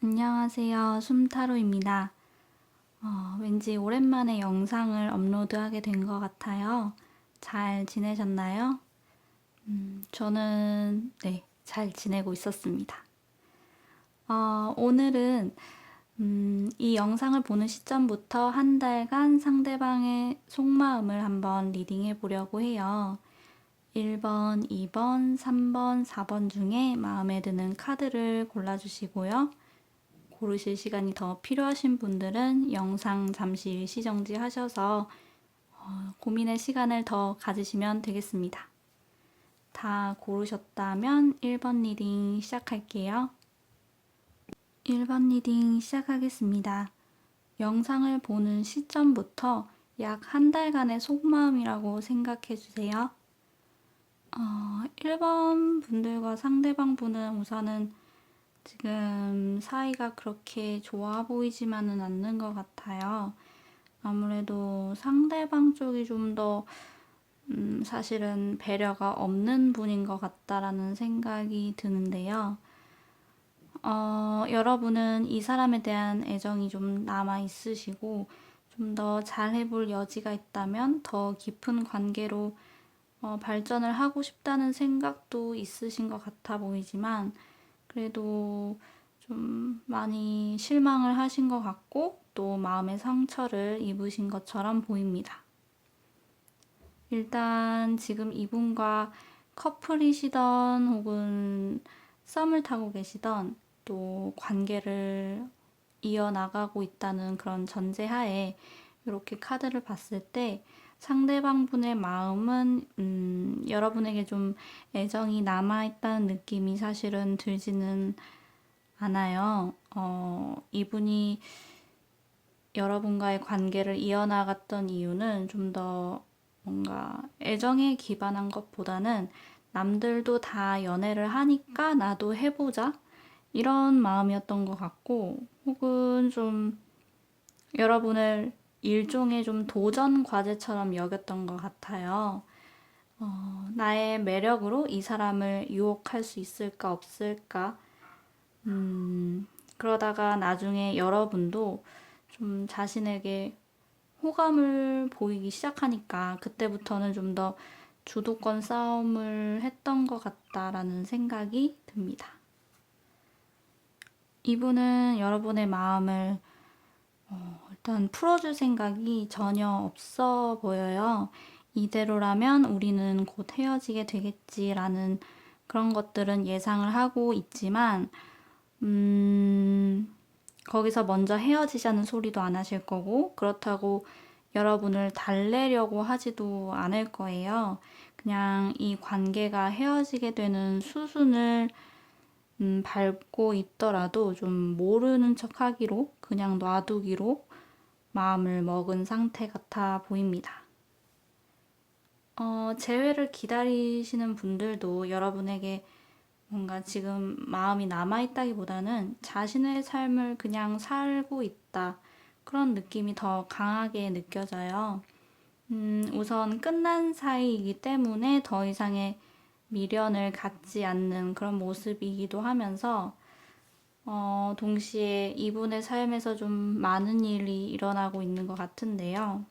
안녕하세요. 숨타로입니다. 왠지 오랜만에 영상을 업로드하게 된 것 같아요. 잘 지내셨나요? 저는 잘 지내고 있었습니다. 오늘은 이 영상을 보는 시점부터 한 달간 상대방의 속마음을 한번 리딩해 보려고 해요. 1번, 2번, 3번, 4번 중에 마음에 드는 카드를 골라주시고요. 고르실 시간이 더 필요하신 분들은 영상 잠시 일시정지 하셔서 고민의 시간을 더 가지시면 되겠습니다. 다 고르셨다면 1번 리딩 시작할게요. 1번 리딩 시작하겠습니다. 영상을 보는 시점부터 약 한 달간의 속마음이라고 생각해 주세요. 1번 분들과 상대방 분은 우선은 지금 사이가 그렇게 좋아 보이지만은 않는 것 같아요. 아무래도 상대방 쪽이 좀 더 사실은 배려가 없는 분인 것 같다라는 생각이 드는데요. 여러분은 이 사람에 대한 애정이 좀 남아 있으시고 좀 더 잘해볼 여지가 있다면 더 깊은 관계로 발전을 하고 싶다는 생각도 있으신 것 같아 보이지만 그래도 좀 많이 실망을 하신 것 같고 또 마음의 상처를 입으신 것처럼 보입니다. 일단 지금 이분과 커플이시던 혹은 썸을 타고 계시던 또 관계를 이어나가고 있다는 그런 전제하에 이렇게 카드를 봤을 때 상대방 분의 마음은 여러분에게 좀 애정이 남아있다는 느낌이 사실은 들지는 않아요. 이분이 여러분과의 관계를 이어나갔던 이유는 좀 더 뭔가 애정에 기반한 것보다는 남들도 다 연애를 하니까 나도 해보자 이런 마음이었던 것 같고 혹은 좀 여러분을 일종의 좀 도전 과제처럼 여겼던 것 같아요. 나의 매력으로 이 사람을 유혹할 수 있을까 없을까 그러다가 나중에 여러분도 좀 자신에게 호감을 보이기 시작하니까 그때부터는 좀 더 주도권 싸움을 했던 것 같다라는 생각이 듭니다. 이분은 여러분의 마음을 일단 풀어줄 생각이 전혀 없어 보여요. 이대로라면 우리는 곧 헤어지게 되겠지라는 그런 것들은 예상을 하고 있지만 거기서 먼저 헤어지자는 소리도 안 하실 거고 그렇다고 여러분을 달래려고 하지도 않을 거예요. 그냥 이 관계가 헤어지게 되는 수순을 밟고 있더라도 좀 모르는 척 하기로 그냥 놔두기로 마음을 먹은 상태 같아 보입니다. 재회를 기다리시는 분들도 여러분에게 뭔가 지금 마음이 남아있다기보다는 자신의 삶을 그냥 살고 있다. 그런 느낌이 더 강하게 느껴져요. 우선 끝난 사이이기 때문에 더 이상의 미련을 갖지 않는 그런 모습이기도 하면서, 동시에 이분의 삶에서 좀 많은 일이 일어나고 있는 것 같은데요.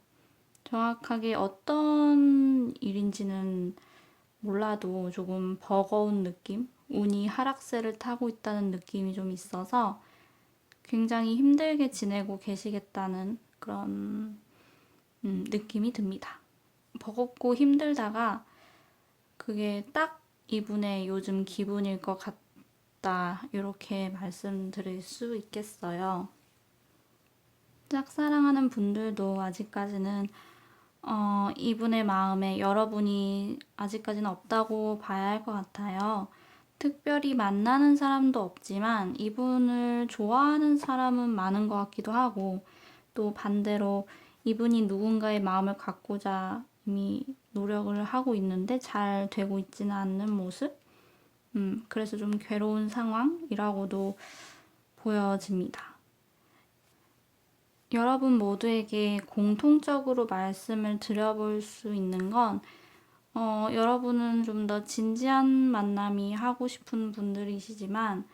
정확하게 어떤 일인지는 몰라도 조금 버거운 느낌? 운이 하락세를 타고 있다는 느낌이 좀 있어서 굉장히 힘들게 지내고 계시겠다는 그런 느낌이 듭니다. 버겁고 힘들다가 그게 딱 이분의 요즘 기분일 것 같다. 이렇게 말씀드릴 수 있겠어요. 짝사랑하는 분들도 아직까지는 이분의 마음에 여러분이 아직까지는 없다고 봐야 할 것 같아요. 특별히 만나는 사람도 없지만 이분을 좋아하는 사람은 많은 것 같기도 하고 또 반대로 이분이 누군가의 마음을 갖고자 이미 노력을 하고 있는데 잘 되고 있지는 않는 모습? 그래서 좀 괴로운 상황이라고도 보여집니다. 여러분 모두에게 공통적으로 말씀을 드려볼 수 있는 건 여러분은 좀 더 진지한 만남이 하고 싶은 분들이시지만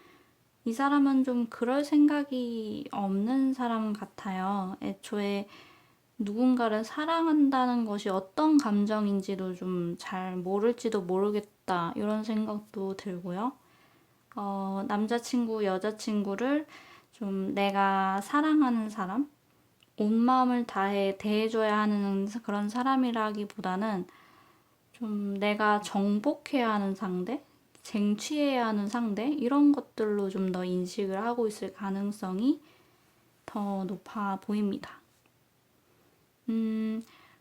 이 사람은 좀 그럴 생각이 없는 사람 같아요. 애초에 누군가를 사랑한다는 것이 어떤 감정인지도 좀 잘 모를지도 모르겠다. 이런 생각도 들고요. 남자친구, 여자친구를 좀 내가 사랑하는 사람, 온 마음을 다해 대해줘야 하는 그런 사람이라기보다는 좀 내가 정복해야 하는 상대, 쟁취해야 하는 상대, 이런 것들로 좀 더 인식을 하고 있을 가능성이 더 높아 보입니다.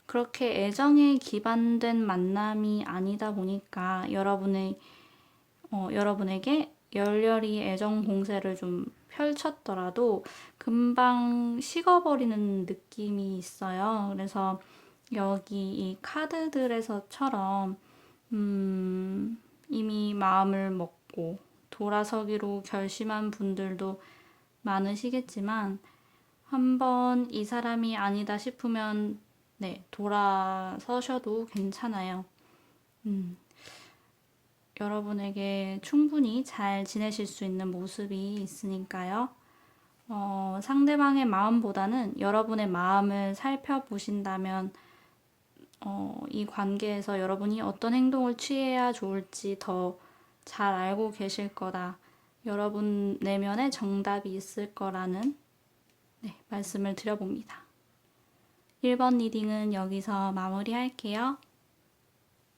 그렇게 애정에 기반된 만남이 아니다 보니까 여러분에게 열렬히 애정 공세를 좀 펼쳤더라도 금방 식어버리는 느낌이 있어요. 그래서 여기 이 카드들에서처럼 이미 마음을 먹고 돌아서기로 결심한 분들도 많으시겠지만 한번 이 사람이 아니다 싶으면 네, 돌아서셔도 괜찮아요. 여러분에게 충분히 잘 지내실 수 있는 모습이 있으니까요. 상대방의 마음보다는 여러분의 마음을 살펴보신다면 이 관계에서 여러분이 어떤 행동을 취해야 좋을지 더 잘 알고 계실 거다. 여러분 내면에 정답이 있을 거라는 말씀을 드려봅니다. 1번 리딩은 여기서 마무리할게요.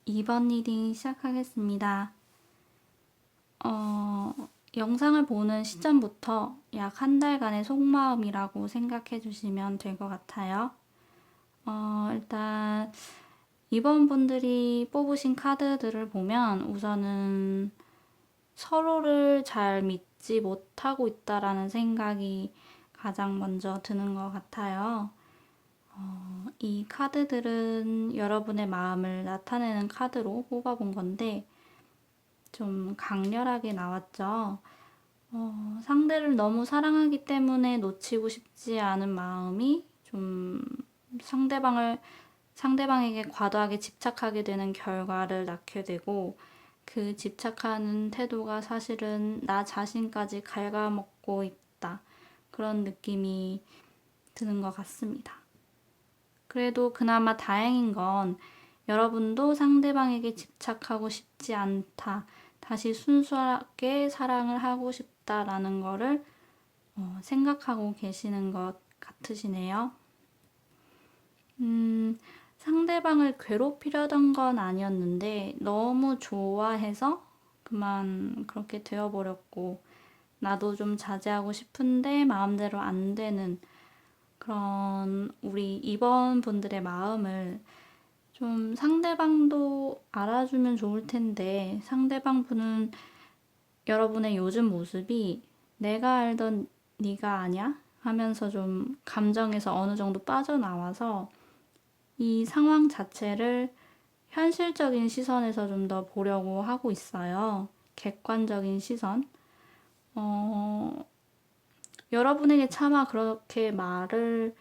2번 리딩 시작하겠습니다. 영상을 보는 시점부터 약 한 달간의 속마음이라고 생각해 주시면 될 것 같아요. 일단 이번 분들이 뽑으신 카드들을 보면 우선은 서로를 잘 믿지 못하고 있다라는 생각이 가장 먼저 드는 것 같아요. 이 카드들은 여러분의 마음을 나타내는 카드로 뽑아본 건데 좀 강렬하게 나왔죠. 상대를 너무 사랑하기 때문에 놓치고 싶지 않은 마음이 좀 상대방에게 과도하게 집착하게 되는 결과를 낳게 되고 그 집착하는 태도가 사실은 나 자신까지 갉아먹고 있다. 그런 느낌이 드는 것 같습니다. 그래도 그나마 다행인 건 여러분도 상대방에게 집착하고 싶지 않다. 다시 순수하게 사랑을 하고 싶다라는 거를 생각하고 계시는 것 같으시네요. 상대방을 괴롭히려던 건 아니었는데 너무 좋아해서 그만 그렇게 되어버렸고 나도 좀 자제하고 싶은데 마음대로 안 되는 그런 우리 2번 분들의 마음을 좀 상대방도 알아주면 좋을 텐데 상대방 분은 여러분의 요즘 모습이 내가 알던 네가 아냐? 하면서 좀 감정에서 어느 정도 빠져나와서 이 상황 자체를 현실적인 시선에서 좀 더 보려고 하고 있어요. 객관적인 시선. 여러분에게 차마 그렇게 말을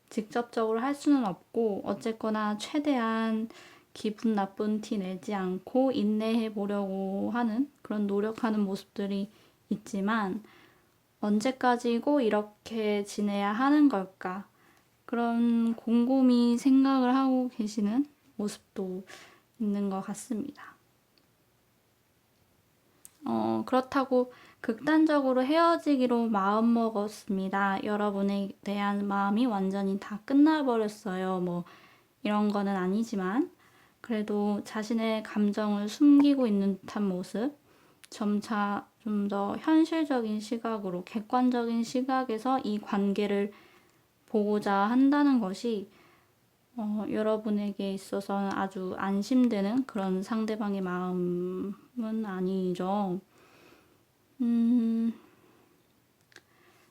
직접적으로 할 수는 없고 어쨌거나 최대한 기분 나쁜 티 내지 않고 인내해 보려고 하는 그런 노력하는 모습들이 있지만 언제까지고 이렇게 지내야 하는 걸까? 그런 곰곰이 생각을 하고 계시는 모습도 있는 것 같습니다. 그렇다고 극단적으로 헤어지기로 마음먹었습니다. 여러분에 대한 마음이 완전히 다 끝나버렸어요. 뭐 이런 거는 아니지만 그래도 자신의 감정을 숨기고 있는 듯한 모습, 점차 좀 더 현실적인 시각으로 객관적인 시각에서 이 관계를 보고자 한다는 것이 여러분에게 있어서는 아주 안심되는 그런 상대방의 마음은 아니죠.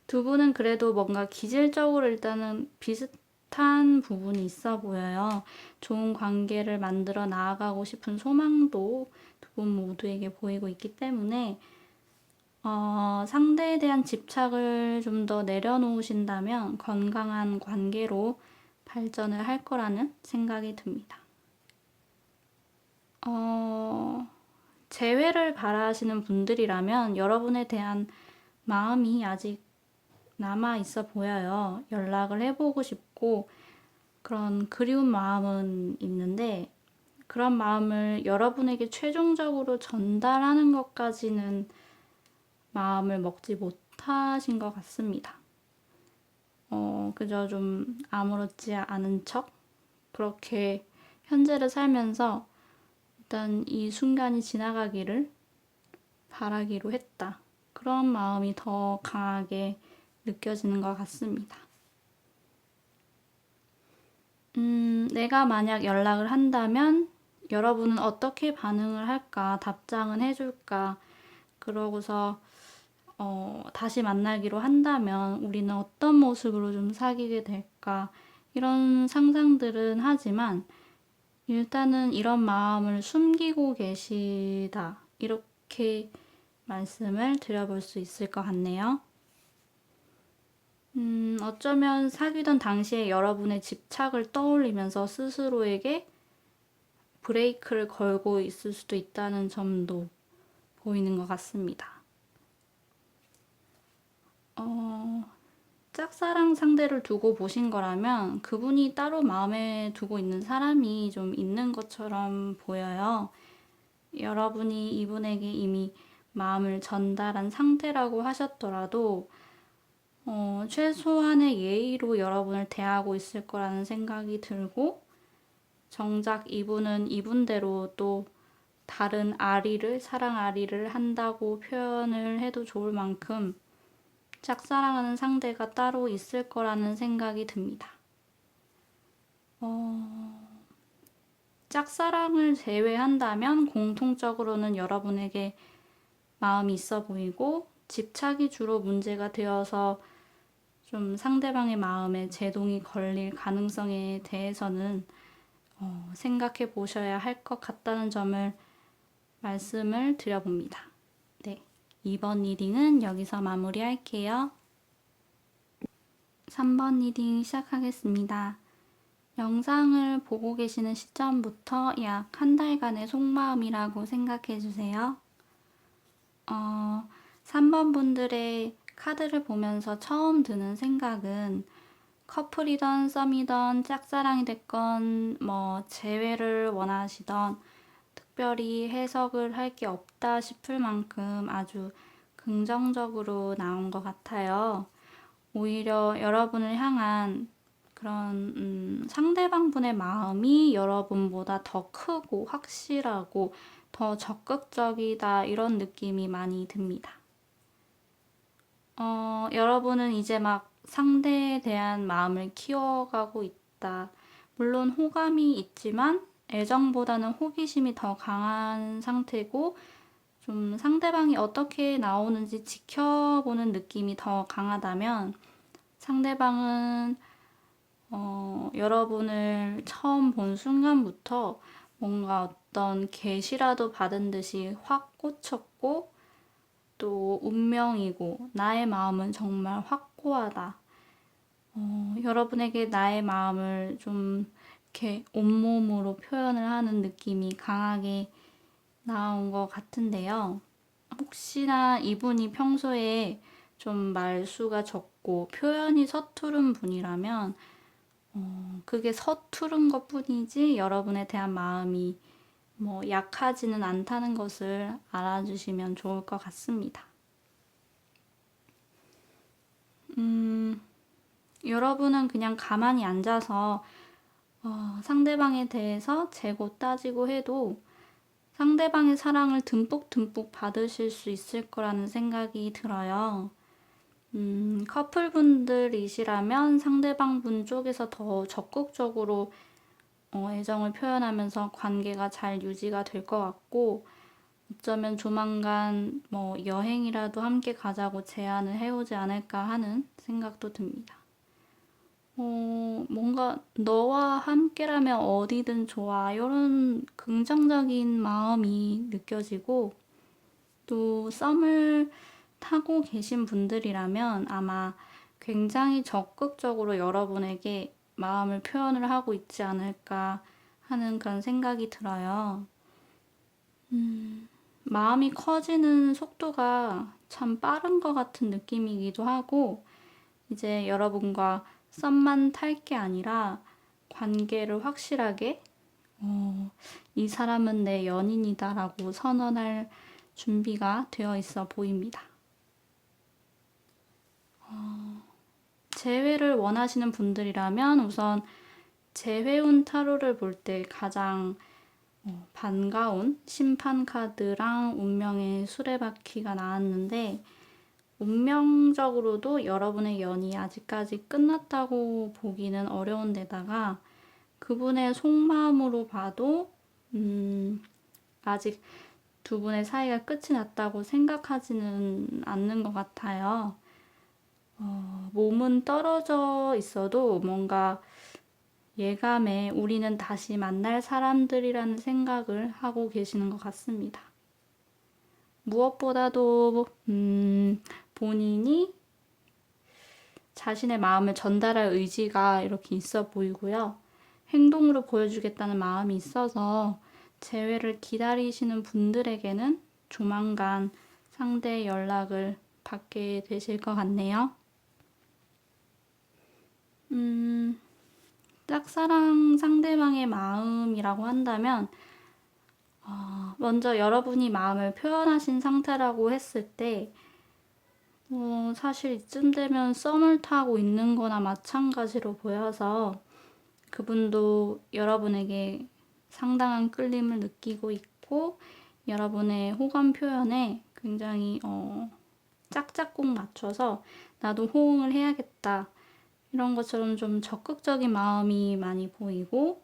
두 분은 그래도 뭔가 기질적으로 일단은 비슷한 부분이 있어 보여요. 좋은 관계를 만들어 나아가고 싶은 소망도 두 분 모두에게 보이고 있기 때문에 상대에 대한 집착을 좀 더 내려놓으신다면 건강한 관계로 발전을 할 거라는 생각이 듭니다. 재회를 바라시는 분들이라면 여러분에 대한 마음이 아직 남아 있어 보여요. 연락을 해보고 싶고 그런 그리운 마음은 있는데 그런 마음을 여러분에게 최종적으로 전달하는 것까지는 마음을 먹지 못하신 것 같습니다. 그저 좀 아무렇지 않은 척 그렇게 현재를 살면서 일단 이 순간이 지나가기를 바라기로 했다. 그런 마음이 더 강하게 느껴지는 것 같습니다. 내가 만약 연락을 한다면 여러분은 어떻게 반응을 할까? 답장은 해줄까? 그러고서 다시 만나기로 한다면 우리는 어떤 모습으로 좀 사귀게 될까? 이런 상상들은 하지만 일단은 이런 마음을 숨기고 계시다. 이렇게 말씀을 드려볼 수 있을 것 같네요. 어쩌면 사귀던 당시에 여러분의 집착을 떠올리면서 스스로에게 브레이크를 걸고 있을 수도 있다는 점도 보이는 것 같습니다. 짝사랑 상대를 두고 보신 거라면 그분이 따로 마음에 두고 있는 사람이 좀 있는 것처럼 보여요. 여러분이 이분에게 이미 마음을 전달한 상태라고 하셨더라도 최소한의 예의로 여러분을 대하고 있을 거라는 생각이 들고 정작 이분은 이분대로 또 다른 아리를, 사랑 아리를 한다고 표현을 해도 좋을 만큼 짝사랑하는 상대가 따로 있을 거라는 생각이 듭니다. 짝사랑을 제외한다면 공통적으로는 여러분에게 마음이 있어 보이고 집착이 주로 문제가 되어서 좀 상대방의 마음에 제동이 걸릴 가능성에 대해서는 생각해 보셔야 할 것 같다는 점을 말씀을 드려봅니다. 네, 이번 리딩은 여기서 마무리할게요. 3번 리딩 시작하겠습니다. 영상을 보고 계시는 시점부터 약 한 달간의 속마음이라고 생각해 주세요. 3번 분들의 카드를 보면서 처음 드는 생각은 커플이던 썸이던 짝사랑이 됐건 재회를 원하시던 특별히 해석을 할 게 없다 싶을 만큼 아주 긍정적으로 나온 것 같아요. 오히려 여러분을 향한 그런 상대방분의 마음이 여러분보다 더 크고 확실하고 더 적극적이다 이런 느낌이 많이 듭니다. 여러분은 이제 막 상대에 대한 마음을 키워가고 있다. 물론 호감이 있지만 애정보다는 호기심이 더 강한 상태고 좀 상대방이 어떻게 나오는지 지켜보는 느낌이 더 강하다면 상대방은 여러분을 처음 본 순간부터 뭔가 어떤 계시라도 받은 듯이 확 꽂혔고 또 운명이고 나의 마음은 정말 확고하다. 여러분에게 나의 마음을 좀 이렇게 온몸으로 표현을 하는 느낌이 강하게 나온 것 같은데요. 혹시나 이분이 평소에 좀 말수가 적고 표현이 서투른 분이라면 그게 서투른 것 뿐이지 여러분에 대한 마음이 약하지는 않다는 것을 알아주시면 좋을 것 같습니다. 여러분은 그냥 가만히 앉아서 상대방에 대해서 재고 따지고 해도 상대방의 사랑을 듬뿍 받으실 수 있을 거라는 생각이 들어요. 커플분들이시라면 상대방분 쪽에서 더 적극적으로 애정을 표현하면서 관계가 잘 유지가 될 것 같고 어쩌면 조만간 여행이라도 함께 가자고 제안을 해오지 않을까 하는 생각도 듭니다. 뭔가 너와 함께라면 어디든 좋아 이런 긍정적인 마음이 느껴지고 또 썸을 타고 계신 분들이라면 아마 굉장히 적극적으로 여러분에게 마음을 표현을 하고 있지 않을까 하는 그런 생각이 들어요. 마음이 커지는 속도가 참 빠른 것 같은 느낌이기도 하고, 이제 여러분과 썸만 탈 게 아니라 관계를 확실하게, 이 사람은 내 연인이다라고 선언할 준비가 되어 있어 보입니다. 재회를 원하시는 분들이라면 우선 재회운 타로를 볼 때 가장 반가운 심판 카드랑 운명의 수레바퀴가 나왔는데, 운명적으로도 여러분의 연이 아직까지 끝났다고 보기는 어려운 데다가 그분의 속마음으로 봐도 아직 두 분의 사이가 끝이 났다고 생각하지는 않는 것 같아요. 몸은 떨어져 있어도 뭔가 예감에 우리는 다시 만날 사람들이라는 생각을 하고 계시는 것 같습니다. 무엇보다도 본인이 자신의 마음을 전달할 의지가 이렇게 있어 보이고요. 행동으로 보여주겠다는 마음이 있어서 재회를 기다리시는 분들에게는 조만간 상대의 연락을 받게 되실 것 같네요. 짝사랑 상대방의 마음이라고 한다면 먼저 여러분이 마음을 표현하신 상태라고 했을 때 사실 이쯤 되면 썸을 타고 있는 거나 마찬가지로 보여서 그분도 여러분에게 상당한 끌림을 느끼고 있고 여러분의 호감 표현에 굉장히 짝짝꿍 맞춰서 나도 호응을 해야겠다 이런 것처럼 좀 적극적인 마음이 많이 보이고,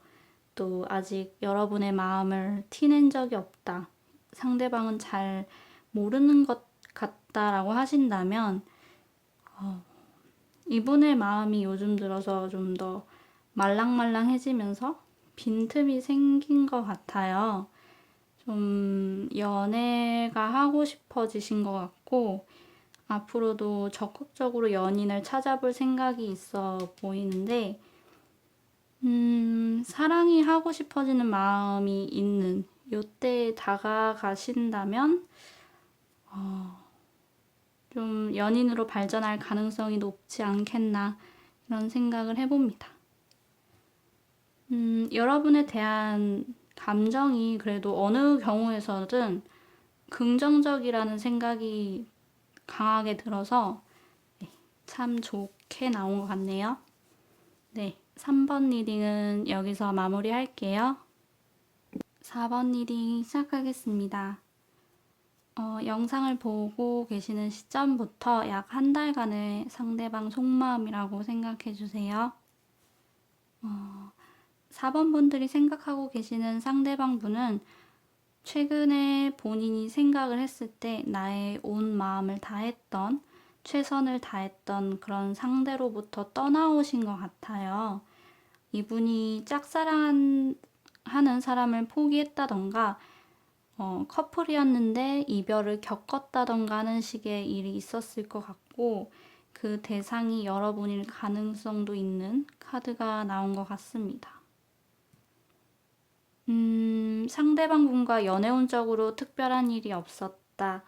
또 아직 여러분의 마음을 티낸 적이 없다, 상대방은 잘 모르는 것 같다라고 하신다면 이분의 마음이 요즘 들어서 좀 더 말랑말랑해지면서 빈틈이 생긴 것 같아요. 좀 연애가 하고 싶어지신 것 같고 앞으로도 적극적으로 연인을 찾아볼 생각이 있어 보이는데 사랑이 하고 싶어지는 마음이 있는 요때에 다가가신다면 좀 연인으로 발전할 가능성이 높지 않겠나 이런 생각을 해봅니다. 여러분에 대한 감정이 그래도 어느 경우에서든 긍정적이라는 생각이 강하게 들어서 참 좋게 나온 것 같네요. 네, 3번 리딩은 여기서 마무리할게요. 4번 리딩 시작하겠습니다. 영상을 보고 계시는 시점부터 약 한 달간의 상대방 속마음이라고 생각해 주세요. 4번 분들이 생각하고 계시는 상대방 분은 최근에 본인이 생각을 했을 때 나의 온 마음을 다했던, 최선을 다했던 그런 상대로부터 떠나오신 것 같아요. 이분이 짝사랑하는 사람을 포기했다던가 커플이었는데 이별을 겪었다던가 하는 식의 일이 있었을 것 같고, 그 대상이 여러분일 가능성도 있는 카드가 나온 것 같습니다. 상대방 분과 연애운적으로 특별한 일이 없었다.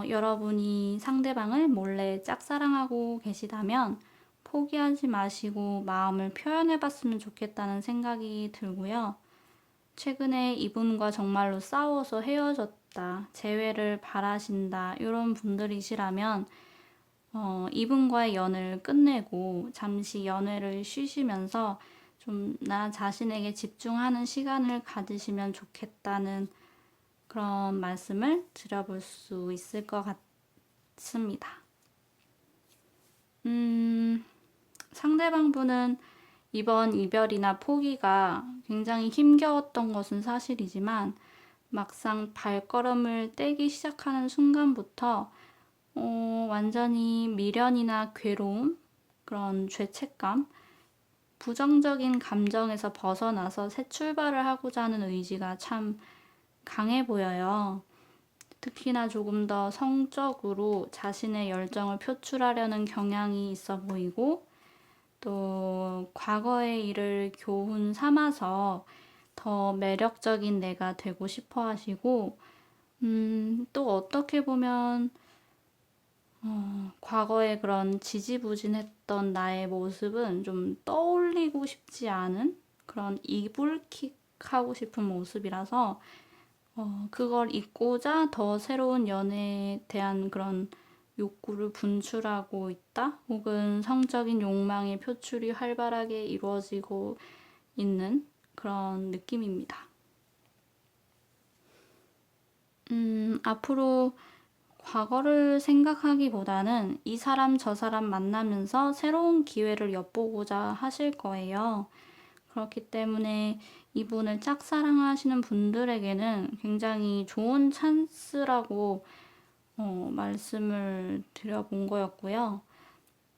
여러분이 상대방을 몰래 짝사랑하고 계시다면 포기하지 마시고 마음을 표현해봤으면 좋겠다는 생각이 들고요. 최근에 이분과 정말로 싸워서 헤어졌다, 재회를 바라신다 이런 분들이시라면 이분과의 연을 끝내고 잠시 연애를 쉬시면서 좀 나 자신에게 집중하는 시간을 가지시면 좋겠다는 그런 말씀을 드려볼 수 있을 것 같습니다. 상대방 분은 이번 이별이나 포기가 굉장히 힘겨웠던 것은 사실이지만 막상 발걸음을 떼기 시작하는 순간부터 완전히 미련이나 괴로움, 그런 죄책감, 부정적인 감정에서 벗어나서 새 출발을 하고자 하는 의지가 참 강해 보여요. 특히나 조금 더 성적으로 자신의 열정을 표출하려는 경향이 있어 보이고, 또 과거의 일을 교훈 삼아서 더 매력적인 내가 되고 싶어 하시고, 또 어떻게 보면 과거에 그런 지지부진했던 나의 모습은 좀 떠올리고 싶지 않은 그런 이불킥하고 싶은 모습이라서 그걸 잊고자 더 새로운 연애에 대한 그런 욕구를 분출하고 있다? 혹은 성적인 욕망의 표출이 활발하게 이루어지고 있는 그런 느낌입니다. 앞으로 과거를 생각하기보다는 이 사람 저 사람 만나면서 새로운 기회를 엿보고자 하실 거예요. 그렇기 때문에 이분을 짝사랑하시는 분들에게는 굉장히 좋은 찬스라고 말씀을 드려본 거였고요.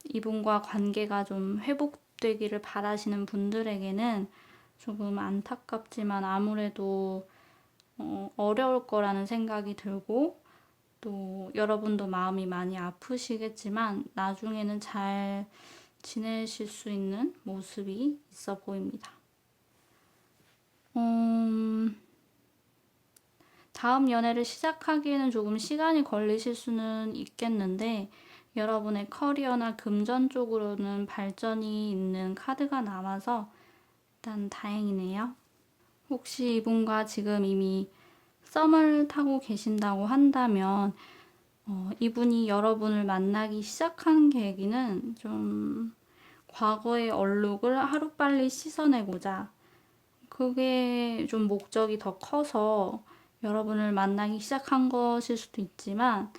이분과 관계가 좀 회복되기를 바라시는 분들에게는 조금 안타깝지만 아무래도 어려울 거라는 생각이 들고 또 여러분도 마음이 많이 아프시겠지만 나중에는 잘 지내실 수 있는 모습이 있어 보입니다. 다음 연애를 시작하기에는 조금 시간이 걸리실 수는 있겠는데 여러분의 커리어나 금전 쪽으로는 발전이 있는 카드가 나와서 일단 다행이네요. 혹시 이분과 지금 이미 썸을 타고 계신다고 한다면 이분이 여러분을 만나기 시작한 계기는 좀 과거의 얼룩을 하루빨리 씻어내고자 그게 좀 목적이 더 커서 여러분을 만나기 시작한 것일 수도 있지만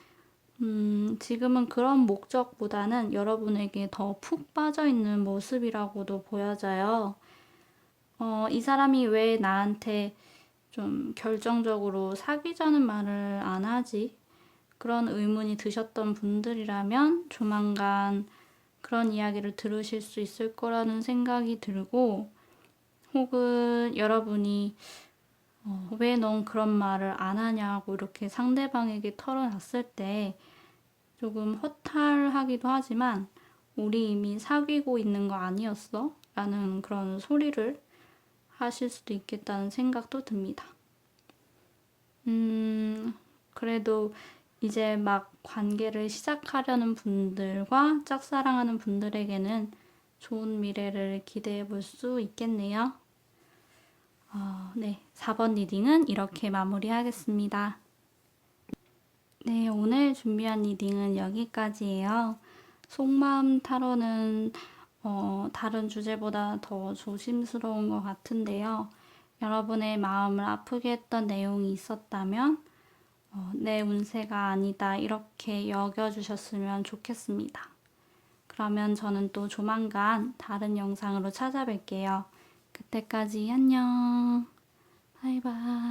지금은 그런 목적보다는 여러분에게 더 푹 빠져 있는 모습이라고도 보여져요. 이 사람이 왜 나한테 좀 결정적으로 사귀자는 말을 안 하지? 그런 의문이 드셨던 분들이라면 조만간 그런 이야기를 들으실 수 있을 거라는 생각이 들고 혹은 여러분이 왜 넌 그런 말을 안 하냐고 이렇게 상대방에게 털어놨을 때 조금 허탈하기도 하지만 우리 이미 사귀고 있는 거 아니었어? 라는 그런 소리를 하실 수도 있겠다는 생각도 듭니다. 그래도 이제 막 관계를 시작하려는 분들과 짝사랑하는 분들에게는 좋은 미래를 기대해 볼 수 있겠네요. 네, 4번 리딩은 이렇게 마무리하겠습니다. 네, 오늘 준비한 리딩은 여기까지예요. 속마음 타로는 다른 주제보다 더 조심스러운 것 같은데요. 여러분의 마음을 아프게 했던 내용이 있었다면 내 운세가 아니다 이렇게 여겨주셨으면 좋겠습니다. 그러면 저는 또 조만간 다른 영상으로 찾아뵐게요. 그때까지 안녕. 바이바이.